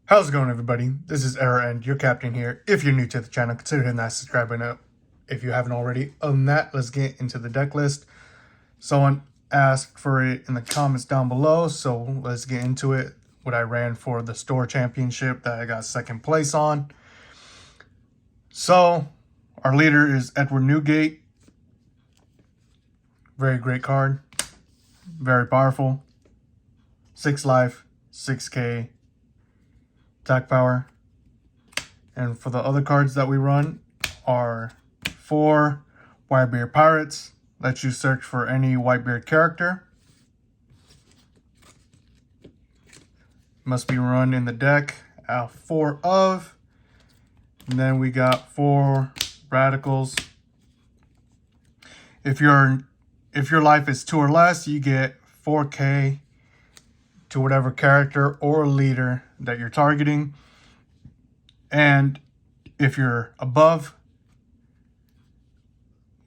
How's it going, everybody? This is Era and your captain here. If you're new to the channel, consider hitting that subscribe button if you haven't already. Other than that, let's get into the deck list. Someone asked for it in the comments down below, so let's get into it. What I ran for the store championship that I got second place on. So, our leader is Edward Newgate. Very great card. Very powerful. 6 life, 6k. Attack power. And for the other cards that we run are 4 Whitebeard Pirates. Lets you search for any Whitebeard character. Must be run in the deck. 4 of. And then we got 4 Radicals. If your life is 2 or less, you get 4k to whatever character or leader that you're targeting. And if you're above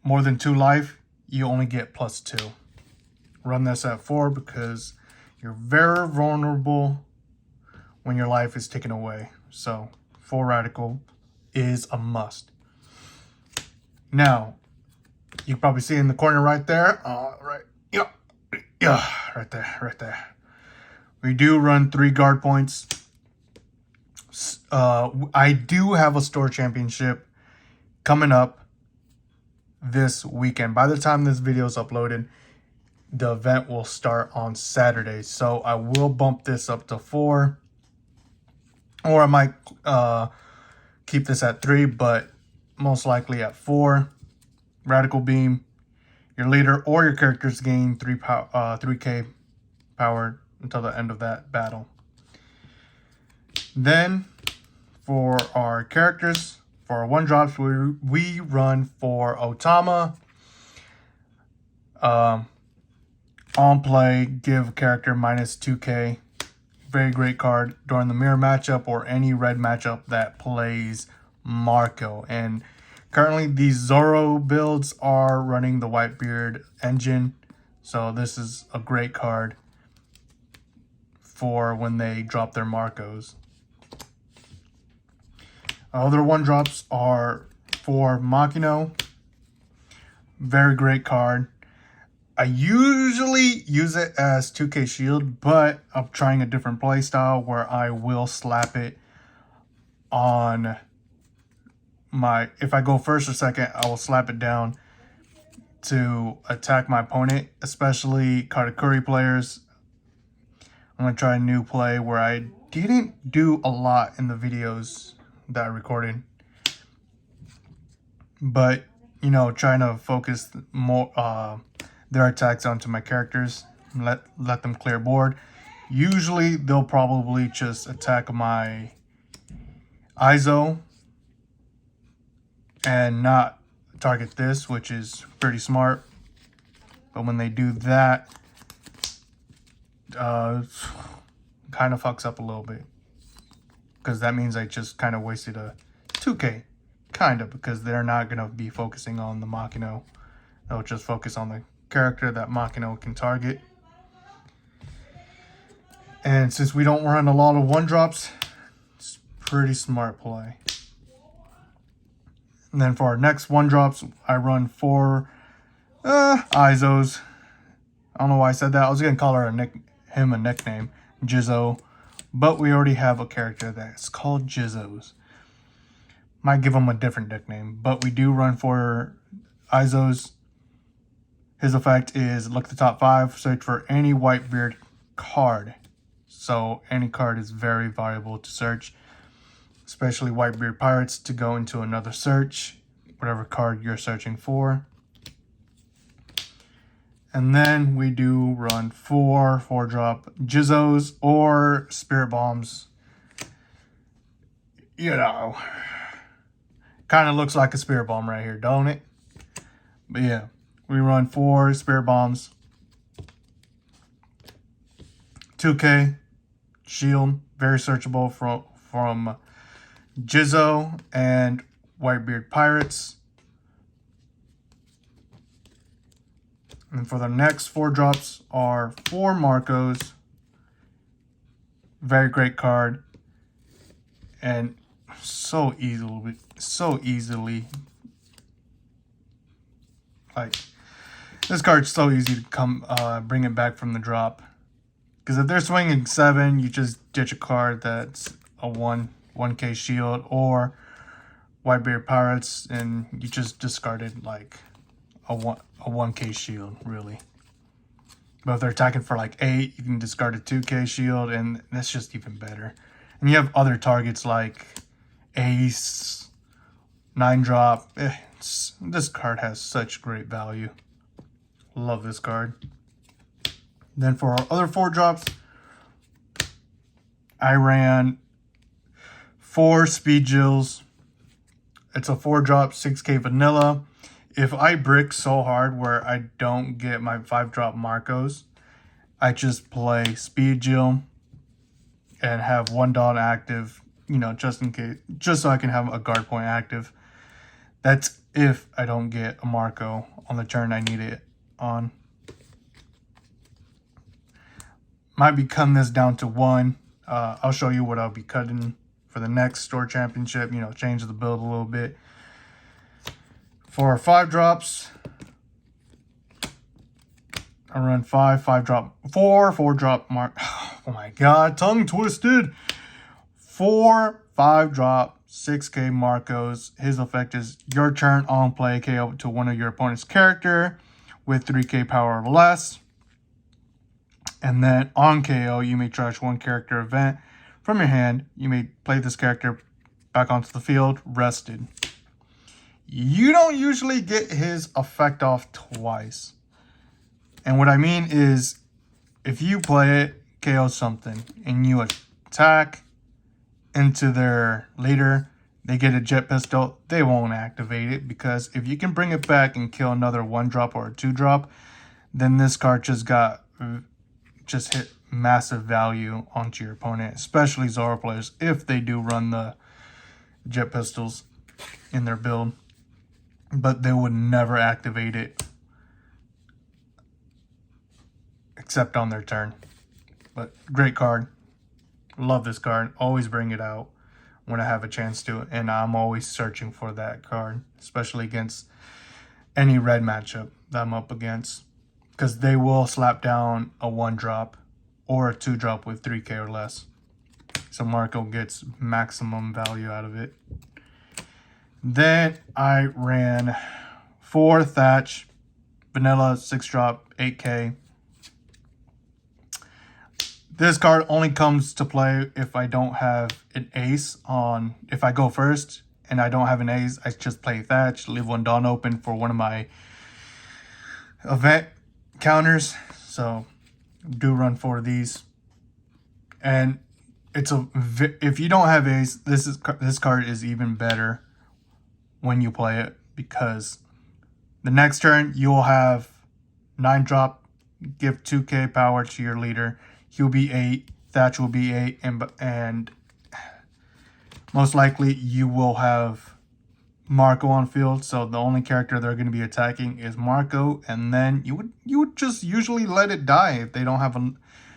more than 2 life, you only get +2. Run this at 4 because you're very vulnerable when your life is taken away. So 4 radical is a must. Now, you can probably see in the corner right there. Right there. We do run 3 guard points. I do have a store championship coming up this weekend. By the time this video is uploaded, the event will start on Saturday. So I will bump this up to 4. Or I might keep this at 3, but most likely at 4. Radical Beam. Your leader or your characters gain 3k power until the end of that battle. Then, for our characters, for our 1-drops, we run for Otama. On play, give a character -2k. Very great card during the mirror matchup or any red matchup that plays Marco. And currently, these Zoro builds are running the Whitebeard engine. So this is a great card for when they drop their Marcos. Other 1-drops are for Makino. Very great card. I usually use it as 2k shield, but I'm trying a different play style where I will slap it on my... If I go first or second, I will slap it down to attack my opponent, especially Katakuri players. I'm going to try a new play where I didn't do a lot in the videos that I recorded. But, you know, trying to focus more their attacks onto my characters. Let them clear board. Usually, they'll probably just attack my Izo and not target this, which is pretty smart. But when they do that, kind of fucks up a little bit, because that means I just kind of wasted a 2k, kind of, because they're not going to be focusing on the Makino. They'll just focus on the character that Makino can target. And since we don't run a lot of 1-drops, it's pretty smart play. And then for our next 1-drops, I run 4 Izos. I don't know why I said that. I was going to call him a nickname, Jizzo. But we already have a character that's called Jizzos. Might give him a different nickname. But we do run 4 Izos. His effect is look at the top 5, search for any Whitebeard card. So any card is very valuable to search, especially Whitebeard Pirates, to go into another search, whatever card you're searching for. And then we do run 4 4-drop Jizzos or Spirit Bombs. You know, kind of looks like a Spirit Bomb right here, don't it? But yeah, we run 4 Spirit Bombs. 2k shield, very searchable from Jizzo and Whitebeard Pirates. And for the next 4-drops are 4 Marcos. Very great card. and so easily, like, this card's so easy to come bring it back from the drop. Because if they're swinging 7, you just ditch a card that's a 1k shield, or Whitebeard Pirates, and you just discarded like a 1k shield, really. But if they're attacking for like 8, you can discard a 2k shield, and that's just even better. And you have other targets like Ace, 9-drop. This card has such great value. Love this card. Then for our other 4-drops, I ran 4 Speed Jills. It's a 4-drop, 6k vanilla. If I brick so hard where I don't get my 5-drop Marcos, I just play Speed Jill and have 1 dot active, you know, just in case, just so I can have a guard point active. That's if I don't get a Marco on the turn I need it on. Might be cutting this down to 1. I'll show you what I'll be cutting for the next store championship, you know, change the build a little bit. For our 5-drops, I run 4 4-drop mark. Oh my god, tongue twisted. 4 5-drop 6k Marcos. His effect is your turn on play, KO to one of your opponent's character with 3k power or less. And then on KO, you may charge 1 character event from your hand. You may play this character back onto the field, rested. You don't usually get his effect off twice. And what I mean is, if you play it, KO something, and you attack into their leader, they get a jet pistol, they won't activate it, because if you can bring it back and kill another 1-drop or a 2-drop, then this card just hit massive value onto your opponent, especially Zoro players, if they do run the jet pistols in their build. But they would never activate it except on their turn. But great card. Love this card. Always bring it out when I have a chance to, and I'm always searching for that card, especially against any red matchup that I'm up against, because they will slap down a 1-drop or a 2-drop with 3k or less. So Marco gets maximum value out of it. Then I ran 4 Thatch, vanilla, 6-drop, 8k. This card only comes to play if I don't have an ace on. If I go first and I don't have an ace, I just play Thatch, leave 1 Dawn open for one of my event counters. So do run 4 of these. And it's if you don't have ace, this card is even better when you play it, because the next turn you'll have 9-drop, give 2k power to your leader. He'll be 8, Thatch will be 8, and most likely you will have Marco on field. So the only character they're going to be attacking is Marco, and then you would just usually let it die if they don't have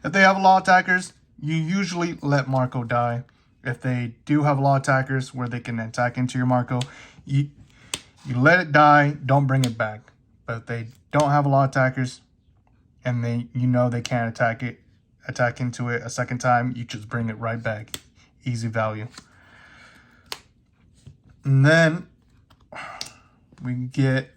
if they have a lot of attackers. You usually let Marco die. If they do have a lot of attackers where they can attack into your Marco, you let it die, don't bring it back. But if they don't have a lot of attackers and they they can't attack into it a second time, you just bring it right back. Easy value. And then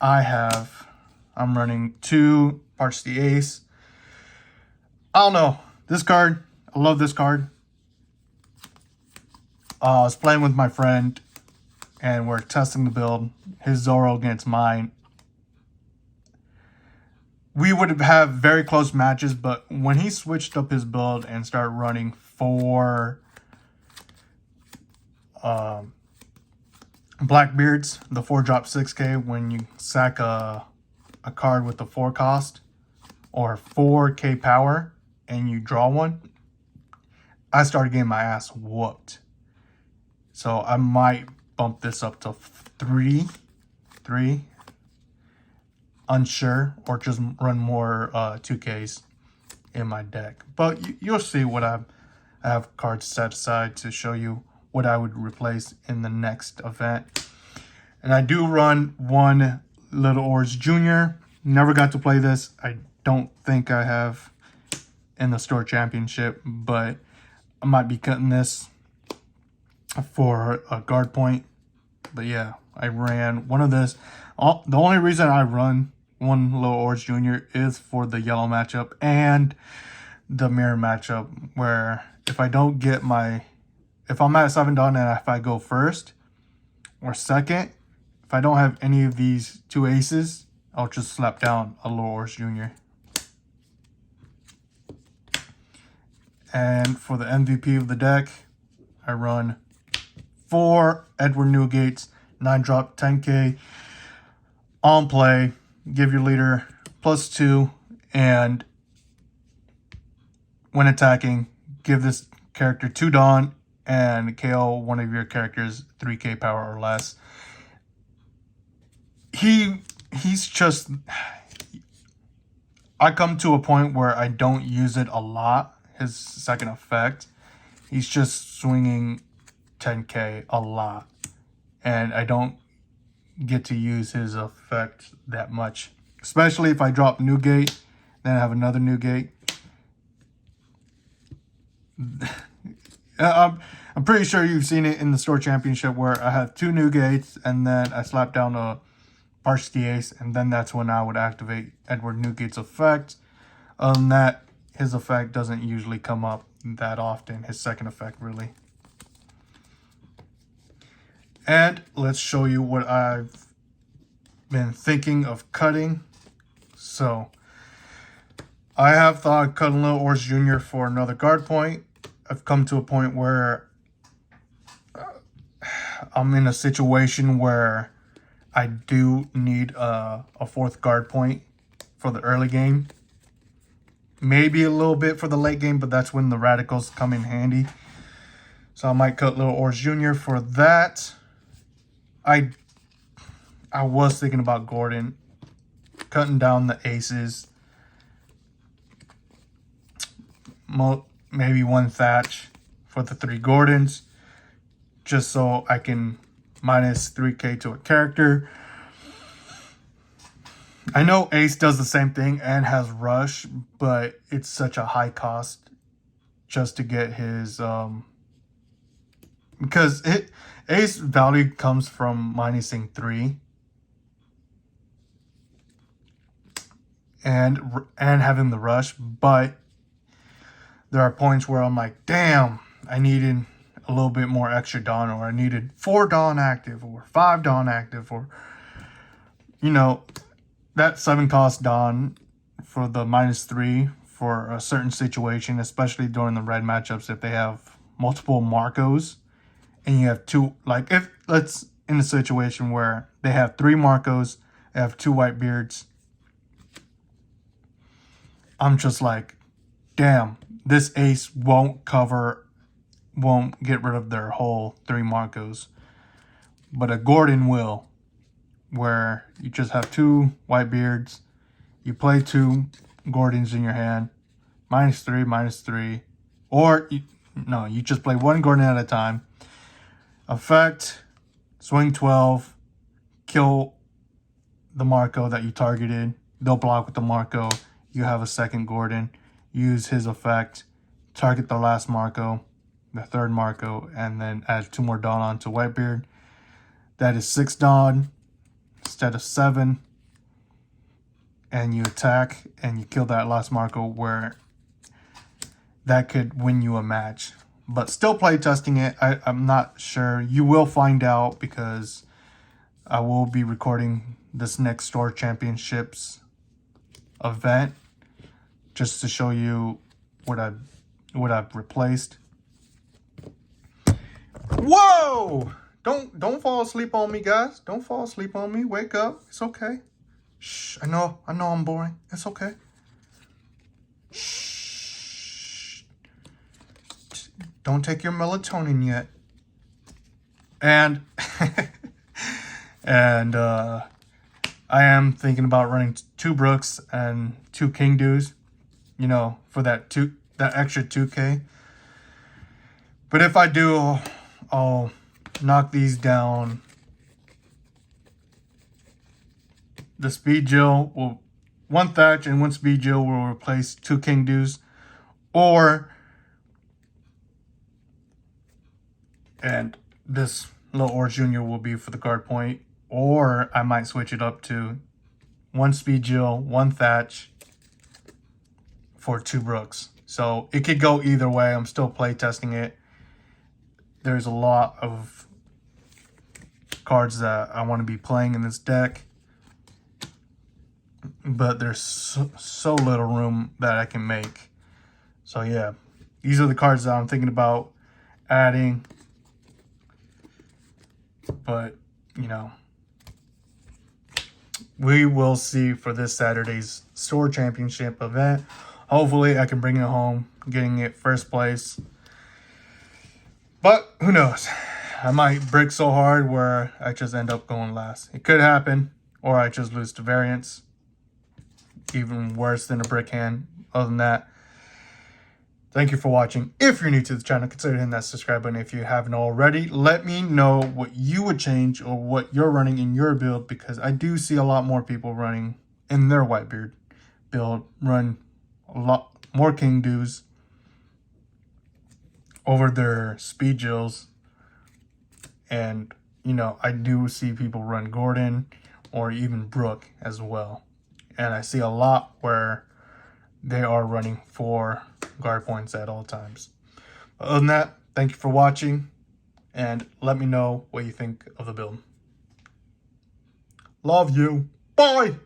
I'm running 2 Parch the Ace. I don't know. This card, I love this card. I was playing with my friend and we're testing the build. His Zoro against mine. We would have very close matches, but when he switched up his build and started running 4 Blackbeards, the 4-drop 6k, when you sack a card with the 4 cost or 4k power and you draw 1, I started getting my ass whooped. So I might bump this up to 3, unsure, or just run more 2Ks in my deck. But you'll see what I have cards set aside to show you what I would replace in the next event. And I do run one Little Oars Junior. Never got to play this. I don't think I have in the store championship, but I might be cutting this for a guard point. But yeah, I ran one of this. The only reason I run one Little Oars Junior is for the yellow matchup and the mirror matchup, where if I don't get if I'm at 7 done and if I go first or second, if I don't have any of these two aces, I'll just slap down a Little Oars Junior. And for the MVP of the deck, I run 4 Edward Newgates, 9-drop, 10k. On play, give your leader +2, and when attacking, give this character 2 Dawn and KO one of your characters 3k power or less. He's just... I come to a point where I don't use it a lot, his second effect. He's just swinging 10k a lot, and I don't get to use his effect that much, especially if I drop Newgate, then I have another Newgate. I'm pretty sure you've seen it in the store championship where I have 2 Newgates and then I slap down a Varsity Ace, and then that's when I would activate Edward Newgate's effect. Other than that, his effect doesn't usually come up that often, his second effect really. And let's show you what I've been thinking of cutting. So I have thought of cutting Little Oars Jr. for another guard point. I've come to a point where I'm in a situation where I do need a 4th guard point for the early game. Maybe a little bit for the late game, but that's when the radicals come in handy. So I might cut Little Oars Jr. for that. I was thinking about Gordon, cutting down the aces. Maybe 1 Thatch for the 3 Gordons, just so I can minus 3k to a character. I know Ace does the same thing and has Rush, but it's such a high cost just to get his... because Ace value comes from minusing 3. And having the Rush, but there are points where I'm like, damn, I needed a little bit more extra Dawn, or I needed 4 Dawn active, or 5 Dawn active, or, you know, that 7 cost Dawn for the -3 for a certain situation, especially during the red matchups, if they have multiple Marcos, and you have 2, like, if, let's, in a situation where they have 3 Marcos, they have 2 Whitebeards, I'm just like, damn, this ace won't get rid of their whole 3 Marcos. But a Gordon will, where you just have 2 Whitebeards, you play 2 Gordons in your hand, -3, -3, or, you just play 1 Gordon at a time. Effect, swing 12, kill the Marco that you targeted, they'll block with the Marco, you have a second Gordon, use his effect, target the last Marco, the 3rd Marco, and then add 2 more Dawn onto Whitebeard. That is 6 Dawn instead of 7. And you attack and you kill that last Marco, where that could win you a match. But still play testing it. I'm not sure. You will find out, because I will be recording this next store championships event just to show you what I've replaced. Whoa! Don't fall asleep on me, guys. Don't fall asleep on me. Wake up. It's okay. Shh. I know I'm boring. It's okay. Shh. Don't take your melatonin yet. And I am thinking about running 2 Brooks and 2 King Dews, for that extra 2k. But if I do, I'll knock these down. The Speed Jill will, one Thatch and one Speed Jill will replace 2 King Dews, and this little Orange Junior will be for the guard point, or I might switch it up to 1 Speed Jill, 1 Thatch for 2 Brooks. So it could go either way. I'm still play testing it. There's a lot of cards that I want to be playing in this deck, but there's so little room that I can make. So yeah, these are the cards that I'm thinking about adding. But, you know, we will see for this Saturday's store championship event. Hopefully I can bring it home, getting it first place. But who knows? I might brick so hard where I just end up going last. It could happen, or I just lose to variance. Even worse than a brick hand. Other than that, thank you for watching. If you're new to the channel, consider hitting that subscribe button if you haven't already. Let me know what you would change or what you're running in your build, because I do see a lot more people running in their Whitebeard build run a lot more King Dews over their Speed Jills. And, you know, I do see people run Gordon or even Brooke as well. And I see a lot where they are running 4 guard points at all times. Other than that, thank you for watching, and let me know what you think of the build. Love you. Bye!